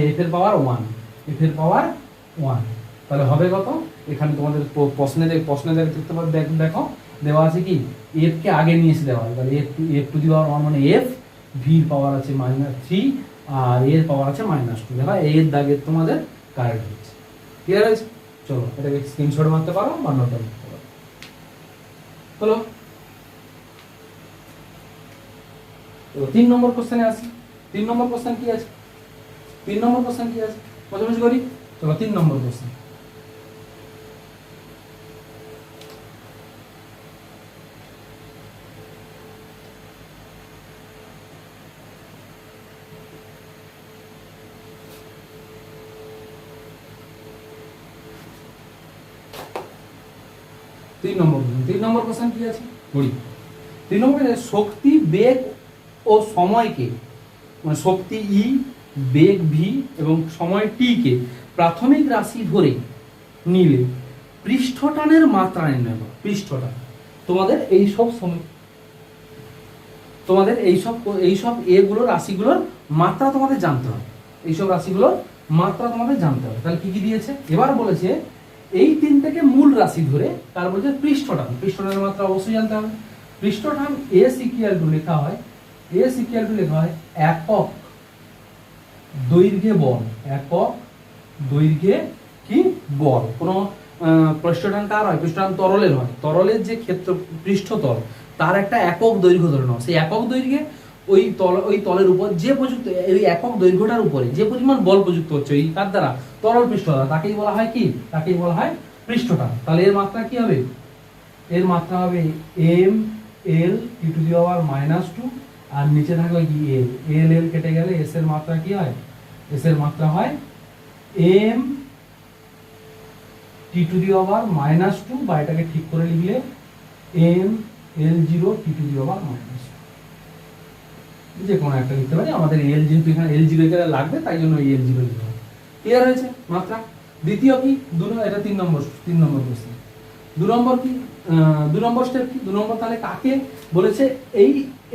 এফ এর পাওয়ার ওয়ান, এফ এর পাওয়ার ওয়ান, তাহলে হবে কত, এখানে তোমাদের প্রশ্নে দেখতে পাবে, দেখো দেওয়া আছে কি, এফ কে আগে নিয়ে এসে দেওয়া হয়, তাহলে F to the power one মানে এফ, ভির পাওয়ার আছে মাইনাস থ্রি, আর এর পাওয়ার আছে মাইনাস টু, দেখো এর দাগে তোমাদের কারেক্ট হচ্ছে, ক্লিয়ার হয়েছে, চলো এটাকে স্ক্রিনশট মারতে পারো বা নোট করতে পারো। হলো 3 নম্বর কোশ্চেনে আসি, 3 নম্বর কোশ্চেন কি আছে, 3 নম্বর কোশ্চেন কি আছে বুঝাবুঝি করি, চলো 3 নম্বর কোশ্চেন, তিন নম্বর কোশ্চেন কি আছে পড়ি। 3 নম্বরে শক্তি, বেগ ও সময়কে, মানে শক্তি ই, বেগ ভি এবং সময় টি কে প্রাথমিক রাশি ধরে নিলে পৃষ্ঠটানের মাত্রা নির্ণয় করো। পৃষ্ঠটান তোমাদের এইসব এগুলোর রাশিগুলোর মাত্রা তোমাদের জানতে হবে, এইসব রাশিগুলোর মাত্রা তোমাদের জানতে হবে। তাহলে কি কি দিয়েছে, এবার বলেছে এই তিনটাকে মূল রাশি ধরে, তার বলছে পৃষ্ঠটানের মাত্রা অবশ্যই জানতে হবে। পৃষ্ঠটান এস ইকুয়াল টু লেখা হয়, এস ইকুয়াল টু লেখা হয় একক দৈর্ঘ্যে বল, একক দৈর্ঘ্যে কি বল। কোনো পৃষ্ঠটান কার হয়, পৃষ্ঠটান তরলের হয়, তরলের যে ক্ষেত্র পৃষ্ঠতল তার একটা একক দৈর্ঘ্য ধরে নাও, সেই একক দৈর্ঘ্যে ওই তলের উপর যে প্রযুক্ত, এই একক দৈর্ঘ্যটার উপরে যে পরিমাণ বল প্রযুক্ত হচ্ছে ওই কার দ্বারা, তরল পৃষ্ঠ দ্বারা, তাকেই বলা হয় কি, তাকেই বলা হয় পৃষ্ঠটান। তাহলে এর মাত্রা কি হবে, এর মাত্রা হবে M L T to the power minus two, আর নিচে থাকবে কি এল, এল এল কেটে গেলে এস এর মাত্রা কি হয়, এস এর মাত্রা হয় M T to the power minus two, বা এটাকে ঠিক করে লিখলে M L zero T to the power minus two, যে কোনো একটা লিখতে পারি, আমাদের এল যেহেতু এখানে এল জিরো এখানে লাগবে তাই জন্য এল জিরো লিখতে হবে। ক্লিয়ার হয়েছে মাত্রা। দ্বিতীয় কি, এটা 3 নম্বর কোশ্চেন। 2 নম্বর কি, 2 নম্বর স্টেপ কি, 2 নম্বর তাহলে কাকে বলেছে,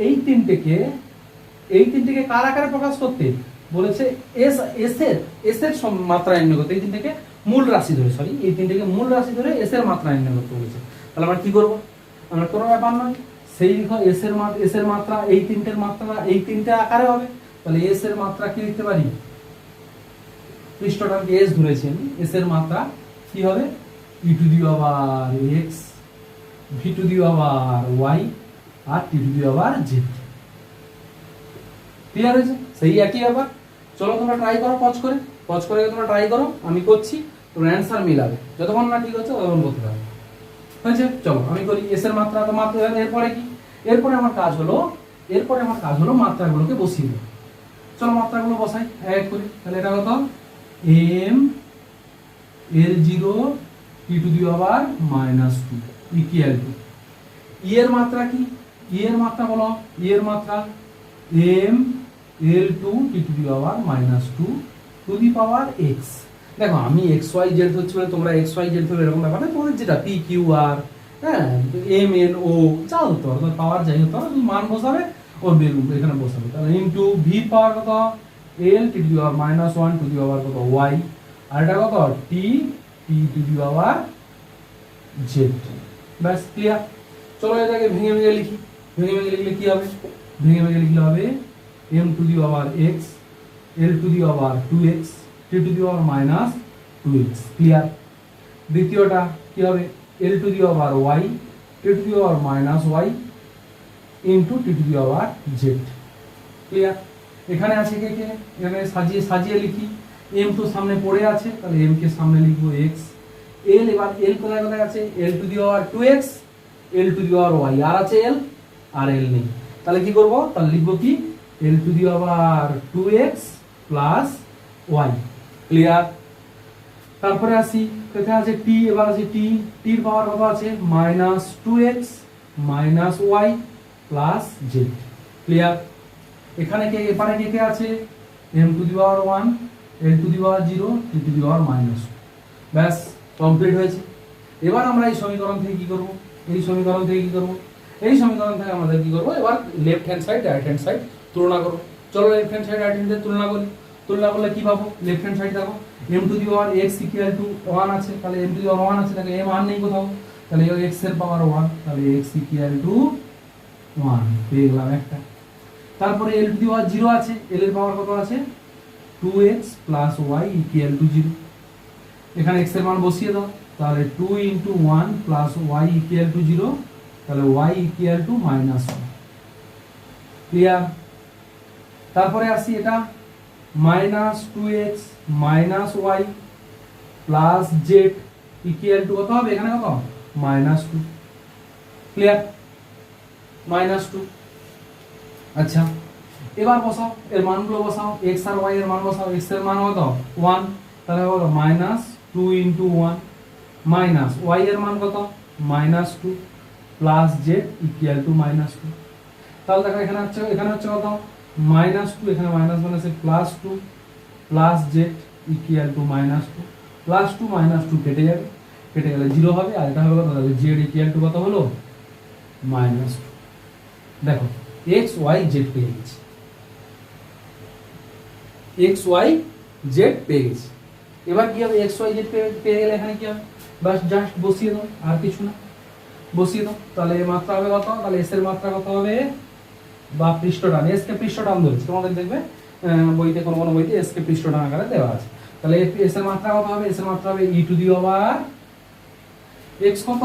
এই তিনটেকে কার আকারে প্রকাশ করতে বলেছে, এস এর মাত্রা নির্ণয় করতে, এই তিনটেকে মূল রাশি ধরে, এই তিনটেকে মূল রাশি ধরে এস এর মাত্রা নির্ণয় করতে বলেছে। তাহলে আমরা কি করব, আমরা কোনো ব্যাপার নয়, সেই লিখো এস এর মাত্রা, এই তিনটের মাত্রা এই তিনটে আকারে হবে, তাহলে এস এর মাত্রা কি লিখতে পারি, পৃষ্ঠটাকে এস ধরেছি আমি, এস এর মাত্রা কি হবে, E to the power X, V to the power Y, আর T to the power Z. Clear হয়েছে, সেই একই ব্যাপার। চলো তোমরা ট্রাই করো, পজ করে তোমরা ট্রাই করো, আমি করছি, তোমরা অ্যান্সার মিলাবে, যতক্ষণ না ঠিক হচ্ছে ততক্ষণ করতে হবে, হয়েছে। চলো আমি করি, এস এর মাত্রা তো মাত্রা, এরপরে কি, এরপরে আমার কাজ হলো মাত্রাগুলোকে বসিয়ে দেবো। চলো মাত্রাগুলো বসাই এক করি, তাহলে এটা কত, M L zero T to the power minus two equal to, E এর মাত্রা কি, ই এর মাত্রা বলো, ই এর মাত্রা M L two T to the power minus two to the power X. দেখো আমি এক্স ওয়াই জেড হচ্ছে, মানে তোমরা এক্স ওয়াই জেড ধরো এরকম ব্যাপার না, তোমাদের যেটা পি কিউ আর, হ্যাঁ এম এন ও যা হতো আর পাওয়ার যাই হতো, মান বসাবে ওর এখানে বসাবে। তাহলে ইনটু ভি পাওয়ার কত, L T to the power minus one to the power কত ওয়াই, আর এটা কত T T to the power Z. ব্যাস ক্লিয়ার। চলো এটাকে ভেঙে ভেঙে লিখি। ভেঙে ভেঙে লিখলে কি হবে? ভেঙে ভেঙে লিখলে হবে m to the power x, l to the power 2x, t to the power minus 2x। Clear? দ্বিতীয়টা কি হবে? l to the power y, t to the power minus y into t to the power z। Clear? এখানে আছে কে কে? এখানে সাজিয়ে সাজিয়ে লিখি। m তো সামনে পড়ে আছে, তাহলে m কে সামনে লিখবো x। l, এবার l কোথায় কোথায় আছে? l to the power 2x, l to the power y, আর আছে l, আর l নেই। তাহলে কি করব? তাহলে লিখবো কি? l to the power 2x plus y। Clear? তারপরে আসি, কোথায় আছে t? এবার আছে t, t এর পাওয়ার কত আছে? Minus 2x minus y plus z। Clear? এখানে কে, এপারে কে কে আছে? m to the power 1, l to the power 0, t to the power minus. ব্যাস, কমপ্লিট হয়েছে। এবার আমরা এই সমীকরণ থেকে কি করব? এই সমীকরণ থেকে কি করব? এই সমীকরণ থেকে আমাদের কি করব? এবার left hand side right hand side তুলনা করব। চলো left hand side right hand side তুলনা করি। তুলনা করলে কি পাবো? লেফট হ্যান্ড সাইড দেখো, m to the power x equal to 1 আছে, তাহলে m টু দি পাওয়ার 1 আছে, তাহলে m আর নেই কোথাও, তাহলে x এর পাওয়ার 1, তাহলে x ইকুয়াল টু 1 পেয়ে গেলাম একটা। তারপরে l টু দি পাওয়ার 0 আছে, l এর পাওয়ার কত আছে? 2x plus y equal to 0। এখানে x এর মান বসিয়ে দাও, তাহলে 2 into 1 plus y equal to 0, তাহলে y equal to minus 1। Clear? তারপরে আসি এটা minus 2x minus y plus z equal to কত হবে? এখানে কত? মাইনাস 2। ক্লিয়ার? মাইনাস 2। আচ্ছা, এবার বসাও, এর মানগুলো বসাও, x আর y এর মান বসাও। x এর মান কত? 1, তাহলে হলো মাইনাস 2 ইনটু 1 মাইনাস y এর মান কত? Minus 2 plus z equal to minus 2। তাহলে দেখো এখানে হচ্ছে কত? মাইনাস 2, এখানে মাইনাস মানে আছে plus 2 plus z equal to minus 2। Plus 2 minus 2 কেটে যাবে, কেটে গেলে 0 হবে, আর এটা হবে কত? তাহলে z ইকুয়াল টু কত হলো? মাইনাস 2। দেখো x y z পেয়ে গেছি, x y z পেয়ে গেছি। এবার কি হবে? x y z পেয়ে গেলে এখানে কি হবে? বাস জাস্ট বসিয়ে দাও, আর কিছু না, বসিয়ে দাও। তাহলে এর মাত্রা হবে কত? তাহলে s এর মাত্রা কত হবে? বা পৃষ্ঠটান, s কে পৃষ্ঠটান ধরেছি, তোমাদের দেখবে বইতে কোনো কোনো বইতে s কে পৃষ্ঠটান আকারে দেওয়া আছে। তাহলে s এর মাত্রা কত হবে? s এর মাত্রা হবে e two the power x কত?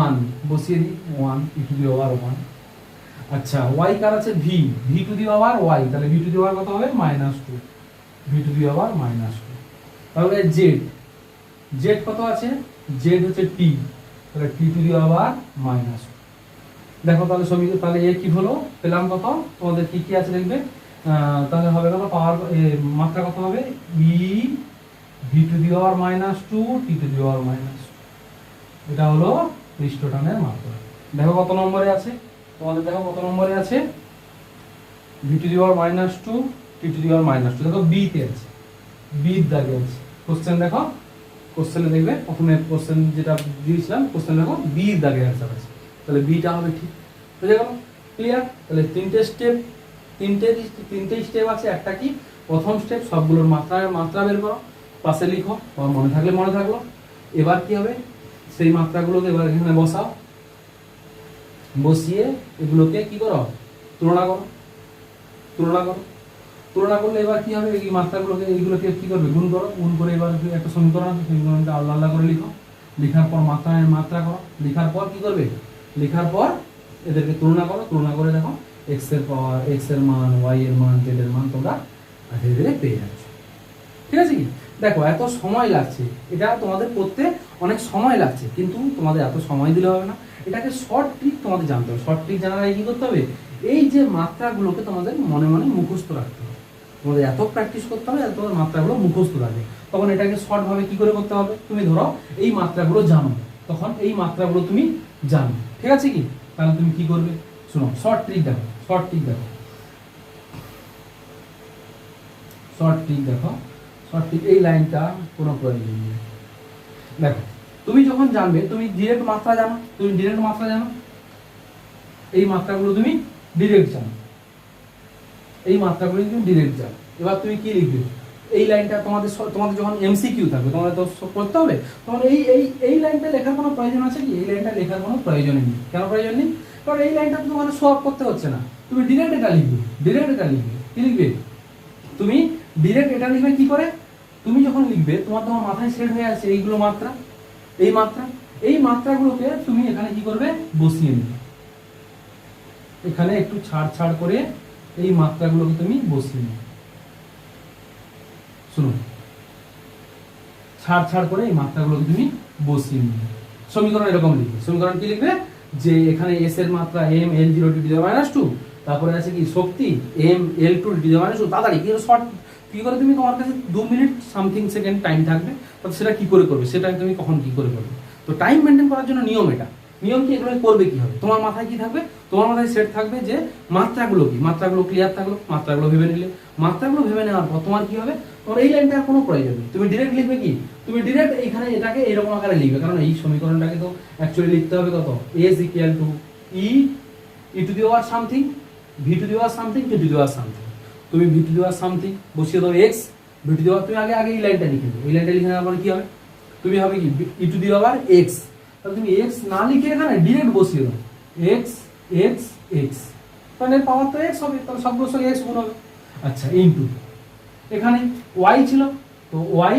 1, বসিয়ে দিই 1 e টু দি পাওয়ার 1। আচ্ছা, y কার আছে? v, v to the power y, তাহলে v টু দি পাওয়ার কত হবে? Minus 2, v to the power minus 2। তাহলে z, z কত আছে? z হচ্ছে t, তাহলে t to the power minus 2। দেখো তাহলে তাহলে এ কি হলো? পেলাম কত? তোমাদের কি কি আছে দেখবে, তাহলে হবে কত? পাওয়ার মাত্রা কত হবে? e v to the power minus 2, t to the power minus 2। এটা হলো পৃষ্ঠটানের মাত্রা। দেখো কত নম্বরে আছে, তোমাদের দেখো কত নম্বরে আছে? v to the power minus 2, t to the power minus 2। দেখো b তে আছে, b এর দাগে আছে। কোশ্চেন দেখো, কোশ্চেনে দেখবে প্রথমে কোশ্চেন যেটা দিয়েছিলাম, কোশ্চেন দেখো b এর দাগে অ্যান্সার আছে, তাহলে বিটা হবে ঠিক। বুঝে গেল? ক্লিয়ার? তাহলে তিনটে স্টেপ আছে। একটা কি? প্রথম স্টেপ সবগুলোর মাত্রা বের করো, পাশে লিখো, তোমার মনে থাকলে মনে থাকলো। এবার কি হবে? সেই মাত্রাগুলোকে এবার এখানে বসাও, বসিয়ে এগুলোকে কি করো? তুলনা করো, তুলনা করো। তুলনা করলে এবার কি হবে? এই মাত্রাগুলোকে এইগুলোকে কি করবে? গুণ করো, গুণ করে এবার একটা সমীকরণ আছে, সমীকরণটা আলাদা আলাদা করে লিখো। লেখার পর মাত্রা করো, লেখার পর কি করবে? লেখার পর এদেরকে তুলনা করো, তুলনা করে দেখো x এর পাওয়ার, x এর মান, y এর মান, z এর মান তোমরা ধীরে ধীরে পেয়ে যাচ্ছ। ঠিক আছে কি? দেখো এত সময় লাগছে, এটা তোমাদের করতে অনেক সময় লাগছে, কিন্তু তোমাদের এত সময় দিলে হবে না। এটাকে শর্ট ট্রিক তোমাদের জানতে হবে। শর্ট ট্রিক জানার আগে কি করতে হবে? এই যে মাত্রাগুলোকে তোমাদের মনে মনে মুখস্থ রাখতে হবে। তোমাদের এত প্র্যাকটিস করতে হবে, এত মাত্রাগুলো মুখস্থ রাখবে। তখন এটাকে শর্ট ভাবে কি করে করতে হবে? তুমি ধরো এই মাত্রাগুলো জানো, তখন এই মাত্রাগুলো তুমি জানো। ঠিক আছে কি? তাহলে তুমি কি করবে? শোনো, শর্ট ট্রিক দেখো, শর্ট ট্রিক দেখো, শর্ট ট্রিক দেখো, শর্ট ট্রিক। এই লাইনটা কোনো প্রয়োজন নেই। দেখো তুমি যখন জানবে, তুমি ডিরেক্ট মাত্রা জানো, তুমি ডিরেক্ট মাত্রা জানো, এই মাত্রাগুলো তুমি ডিরেক্ট জানো, এই মাত্রাগুলো তুমি ডিরেক্ট জানো। এবার তুমি কি লিখবে? এই লাইনটা তোমাদের যখন এমসিকিউ থাকবে তোমাদের তো করতে হবে, তখন এই লাইনটা লেখার কোনো প্রয়োজন আছে কি? এই লাইনটা লেখার কোনো প্রয়োজনই নেই। কেন প্রয়োজন নেই? কারণ এই লাইনটা তোমাদের সোয়াপ করতে হচ্ছে না, তুমি ডিরেক্ট এটা লিখবে, কি লিখবে? তুমি ডিরেক্ট এটা লিখবে কি করে? তুমি যখন লিখবে তোমার মাথায় সেট হয়ে আছে এইগুলো মাত্রা, এই মাত্রাগুলোকে তুমি এখানে কি করবে? বসিয়ে নেবে। এখানে একটু ছাড় করে এই মাত্রাগুলোকে তুমি বসিয়ে নেবে। শুনো, ছাড় করে এই মাত্রাগুলোকে তুমি বসিয়ে নেবে। সমীকরণ এরকম লিখবে। সমীকরণ কি লিখবে? যে এখানে এস এর মাত্রা m l0 টু d -2, তারপরে আছে কি শক্তি m l2 টু d -2। তাড়াতাড়ি কি শর্ট কি করে তুমি, তোমার কাছে 2 মিনিট সামথিং সেকেন্ড টাইম থাকবে, তো সেটা কি করে করবে, সেটা তুমি কখন কি করে করবে। তো টাইম মেনটেন করার জন্য নিয়ম এটা। নিয়ম কি? এগুলো করবে কি হবে? তোমার মাথায় কি থাকবে? তোমার মাথায় সেট থাকবে যে মাত্রাগুলো কি, মাত্রাগুলো ক্লিয়ার থাকলো, মাত্রাগুলো ভেবে নিলে, মাত্রাগুলো ভেবে নেওয়ার পর তোমার কি হবে? তোমার এই লাইনটার কোনো প্রয়োজন নেই, তুমি ডিরেক্ট লিখবে কি? তুমি ডিরেক্ট এখানে এটাকে এরকম আকারে লিখবে, কারণ এই সমীকরণটাকে তো অ্যাকচুয়ালি লিখতে হবে কত? s equal to e two the power something, v to the power something, t to the power something. তুমি v to the power something বসিয়ে দাও x, v টু দি পাওয়ার, তুমি আগে এই লাইনটা লিখে দেবে। এই লাইনটা লিখে নেওয়ার পরে কি হবে? তুমি হবে কি e two the power x, তাহলে তুমি x না লিখে এখানে ডিরেক্ট বসিয়ে দাও x x x, তাহলে পাওয়ার তো x হবে, তাহলে সবগুলোর সঙ্গে x গুণ হবে। আচ্ছা, ইনটু এখানে y ছিল তো y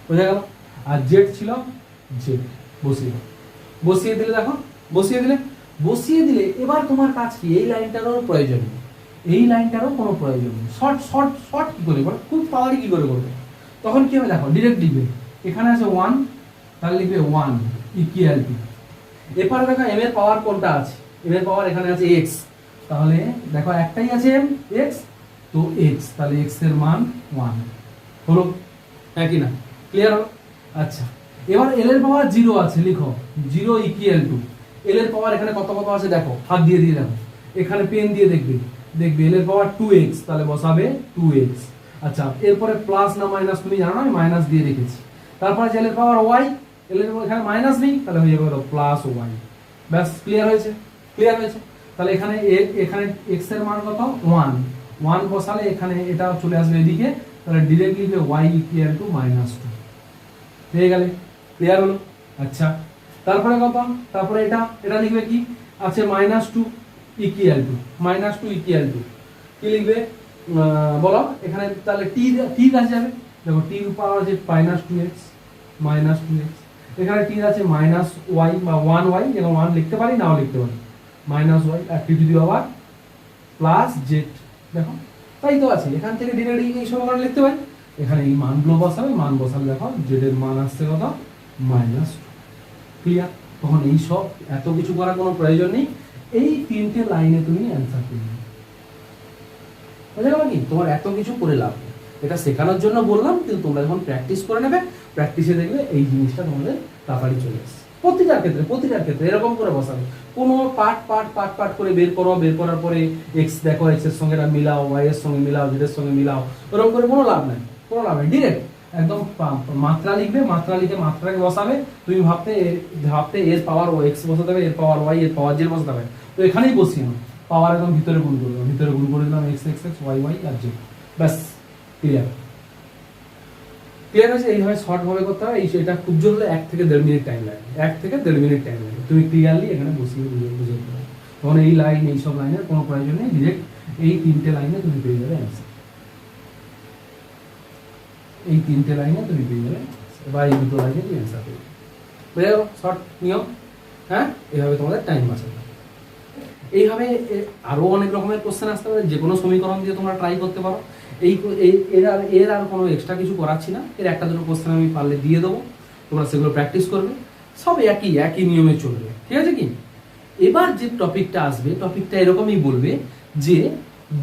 বোঝা গেল, আর z ছিল z, বসিয়ে দিলে দেখো, বসিয়ে দিলে এবার তোমার কাজ কি? এই লাইনটারও প্রয়োজন নেই, শর্ট কি করে বল, খুব তাড়াতাড়ি কি করে করবে? তখন কি হবে দেখো, ডিরেক্ট লিখবে। এখানে আছে 1, তাহলে লিখবে 1 ইকুয়াল টু, এরপরে দেখো m এর পাওয়ার কোনটা আছে? m এর পাওয়ার এখানে আছে x, তাহলে দেখো একটাই আছে m x, তো x, তাহলে x এর মান 1 হলো, হ্যাঁ কি না? ক্লিয়ার হলো? আচ্ছা, এবার l এর পাওয়ার 0 আছে, লিখো 0 ইকুয়াল টু, l এর পাওয়ার এখানে কত আছে দেখো, হাত দিয়ে দেখো, এখানে পেন দিয়ে দেখবে l এর পাওয়ার 2x, তাহলে বসাবে 2x। আচ্ছা, এরপরে প্লাস না মাইনাস তুমি জানো না, আমি মাইনাস দিয়ে রেখেছি। তারপরে l এর পাওয়ার y, l এর এখানে মাইনাস নেই, তাহলে হয়ে যাবে প্লাস y। ব্যাস, ক্লিয়ার হয়েছে? তাহলে এখানে x এর মান কত? 1 বসালে এখানে এটা চলে আসবে এদিকে, তাহলে ডিরেক্ট লিখবে y ইকুয়াল টু -2, হয়ে গেলে, ক্লিয়ার হলো? আচ্ছা, তারপরে কত? তারপরে এটা লিখবে কি আছে? -2 ইকুয়াল টু, কি লিখবে বলো? এখানে তাহলে t কাছে যাবে, দেখো t এর পাওয়ার আছে -2x, এখানে t আছে -y বা 1y, যেমন 1 লিখতে পারি, নাও লিখতে পারি, -y আর t to the power plus z। দেখো তাই তো আছে, এখান থেকে ডিরেক্ট এই সমীকরণ লিখতে পারি। এখানে এই মানগুলো বসাবে, দেখো z এর মান আসছে কত? -2। ক্লিয়ার? তখন এই সব এত কিছু করার কোনো প্রয়োজন নেই, এই 3টে লাইনে তুমি অ্যান্সার করবে। বুঝা গেল কি? তোমার এত কিছু করে লাভ নেই, এটা শেখানোর জন্য বললাম, কিন্তু তোমরা যখন প্র্যাকটিস করে নেবে, প্র্যাকটিসে দেখবে এই জিনিসটা তোমাদের তাড়াতাড়ি চলে আসছে। প্রতিটার ক্ষেত্রে এরকম করে বসাবে, কোনো পার্ট করে বের করার পরে x দেখো, x এর সঙ্গে মিলাও, y এর সঙ্গে মিলাও, z এর সঙ্গে মিলাও, ওরকম করে কোনো লাভ নাই। ডিরেক্ট একদম মাত্রা লিখবে, লিখে মাত্রাকে বসাবে। তুমি ভাবতে এর পাওয়ার x বসাতে হবে, এর পাওয়ার y, এর পাওয়ার z বসাতে হবে, তো এখানেই বসিয়ে নাও। পাওয়ার একদম ভিতরে গুণ করে দিলাম x y আর z, ব্যাস, ক্লিয়ার হয়েছে? এইভাবে শর্ট ভাবে করতে হবে। এটা খুব জরুরি, 1 থেকে 1.5 মিনিট টাইম লাগে, তুমি ক্লিয়ারলি এখানে বসিয়ে বুঝে দিতে হবে। তখন এই লাইন, এই সব লাইনের কোনো প্রয়োজন নেই, ডিরেক্ট এই 3টে লাইনে তুমি পেয়ে যাবে অ্যান্সার, বা এই 2টো লাইনে তুমি অ্যান্সার পেয়ে যাবে। বুঝে গেল শর্ট নিয়ম? হ্যাঁ, এইভাবে তোমাদের টাইম বাঁচাবে। এইভাবে আরো অনেক রকমের কোশ্চেন আসতে পারে, যে কোনো সমীকরণ দিয়ে তোমরা ট্রাই করতে পারো। এর আর কোনো এক্সট্রা কিছু করাচ্ছি না, এর 1-2 কোশ্চেন আমি পারলে দিয়ে দেবো, তোমরা সেগুলো প্র্যাকটিস করবে, সব একই নিয়মে চলবে, ঠিক আছে কি? এবার যে টপিকটা আসবে, টপিকটা এরকমই বলবে যে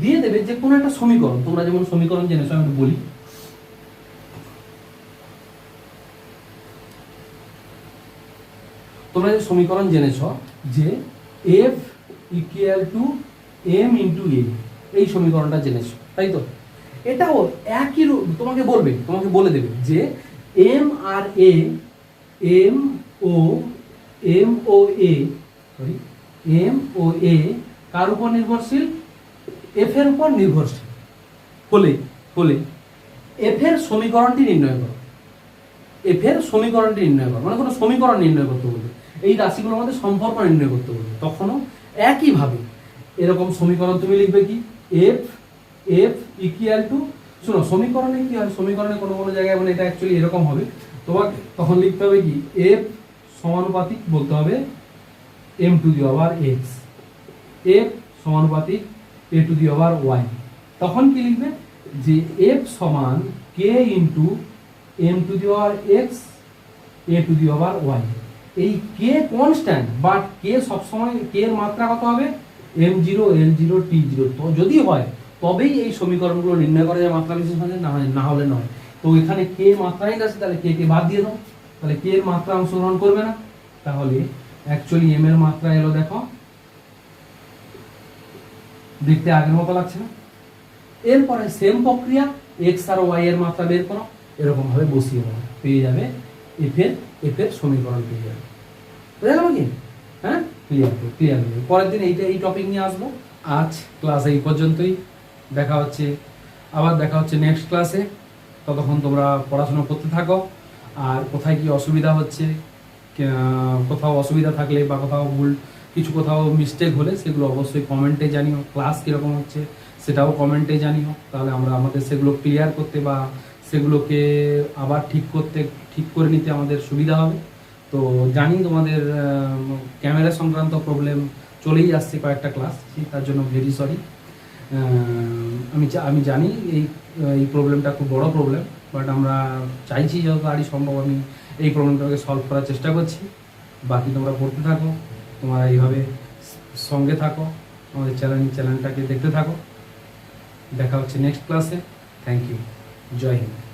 দিয়ে দেবে যে কোনো একটা সমীকরণ, তোমরা যেমন সমীকরণ জেনেছো, আমি বলি, তোমরা যে সমীকরণ জেনেছ যে f equal to m into a, এই সমীকরণটা জেনেছো, তাই তো? এটাও একই তোমাকে বলে দেবে যে m R a, m O a কার উপর নির্ভরশীল? f এর উপর নির্ভরশীল হলে এফ এর সমীকরণটি নির্ণয় করো, এফ এর সমীকরণটি নির্ণয় করো, মানে কোনো সমীকরণ নির্ণয় করতে বলবে, এই রাশিগুলোর মধ্যে সম্পর্ক নির্ণয় করতে বলবে, তখনও একইভাবে এরকম সমীকরণ তুমি লিখবে কি এফ এফ ইকুয়াল টু, শোনো সমীকরণে কি হয়, সমীকরণে কোনো কোনো জায়গায় মানে এটা অ্যাকচুয়ালি এরকম হবে, তোমাকে তখন লিখতে হবে কি এফ সমানুপাতিক বলতে হবে M to the power X, F সমানুপাতিক A to the power Y. তখন কি লিখবে যে এফ সমান K into M to the power X A to the power Y. এই কে কনস্ট্যান্ট, বাট কে সবসময় কে এর মাত্রা কত হবে M zero L zero T zero, তো যদি হয় তবেই এই সমীকরণগুলো নির্ণয় করা যায় মাত্রা বিশেষ মানে, না হলে নয়। তো এখানে কে মাত্রাই আছে, তাহলে কে কে বাদ দিয়ে দাও, তাহলে কে এর মাত্রা অংশগ্রহণ করবে না, তাহলে অ্যাকচুয়ালি এম এর মাত্রা এলো, দেখো দেখতে আগের মতো লাগছে না। এরপরে সেম প্রক্রিয়া এক্স আর ওয়াই এর মাত্রা বের করো, এরকম ভাবে বসিয়ে দাও, পেয়ে যাবে এফ এর সমীকরণ পেয়ে যাবে। বুঝে গেল কি? হ্যাঁ, ক্লিয়ার পরের দিন এই টপিক নিয়ে আসবো। আজ ক্লাস এই পর্যন্তই, দেখা হচ্ছে নেক্সট ক্লাসে। ততক্ষণ তোমরা পড়াশোনা করতে থাকো, আর কোথায় কি অসুবিধা হচ্ছে, কোথাও অসুবিধা থাকলে বা কোথাও মিস্টেক হলে সেগুলো অবশ্যই কমেন্টে জানিও, ক্লাস কীরকম হচ্ছে সেটাও কমেন্টে জানিও, তাহলে আমাদের সেগুলো ক্লিয়ার করতে বা সেগুলোকে আবার ঠিক করে নিতে আমাদের সুবিধা হবে। তো জানি তোমাদের ক্যামেরা সংক্রান্ত প্রবলেম চলেই আসছে কয়েকটা ক্লাস, তার জন্য ভেরি সরি। আমি জানি এই প্রবলেমটা খুব বড় প্রবলেম, বাট আমরা চাইছি যত তাড়াতাড়ি সম্ভব আমি এই প্রবলেমটাকে সলভ করার চেষ্টা করছি। বাকি তোমরা পড়তে থাকো, তোমরা এইভাবে সঙ্গে থাকো, আমাদের চ্যানেলটাকে দেখতে থাকো। দেখা হচ্ছে নেক্সট ক্লাসে। থ্যাংক ইউ, জয় হিন্দ।